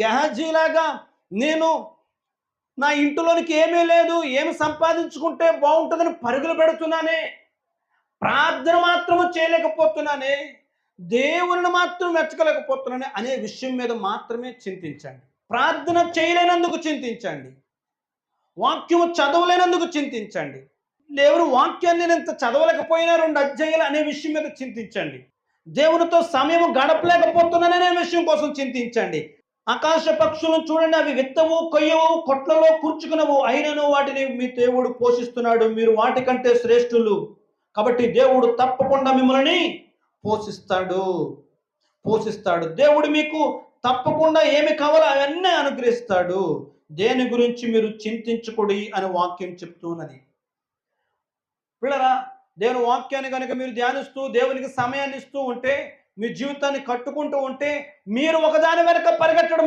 గెహజీలాగా నేను నా ఇంటిలోనికి ఏమీ లేదు, ఏమి సంపాదించుకుంటే బాగుంటుందని పరుగులు పెడుతున్నానే, ప్రార్థన మాత్రము చేయలేకపోతున్నానే, దేవుని మాత్రం మెచ్చకలేకపోతున్నానే అనే విషయం మీద మాత్రమే చింతించండి. ప్రార్థన చేయలేనందుకు చింతించండి. వాక్యము చదవలేనందుకు చింతించండి. దేవుని వాక్యాన్ని నేను ఇంత చదవలేకపోయినా 2 అధ్యాయాలు అనే విషయం మీద చింతించండి. దేవునితో సమయం గడపలేకపోతున్నాననే విషయం కోసం చింతించండి. ఆకాశ పక్షులను చూడండి, అవి విత్తవు, కొయ్యవు, కొట్లలో కూర్చుకునవు, అయినను వాటిని మీ దేవుడు పోషిస్తున్నాడు. మీరు వాటికంటే శ్రేష్ఠులు. కాబట్టి దేవుడు తప్పకుండా మిమ్మల్ని పోషిస్తాడు. పోషిస్తాడు. దేవుడు మీకు తప్పకుండా ఏమి కావాలో అవన్నీ అనుగ్రహిస్తాడు. దేని గురించి మీరు చింతించకుడి అని వాక్యం చెప్తున్నది. పిల్లరా, దేవుని వాక్యాన్ని కనుక మీరు ధ్యానిస్తూ దేవునికి సమయాన్ని ఇస్తూ ఉంటే, మీ జీవితాన్ని కట్టుకుంటూ ఉంటే, మీరు ఒకదాని వెనక పరిగెట్టడం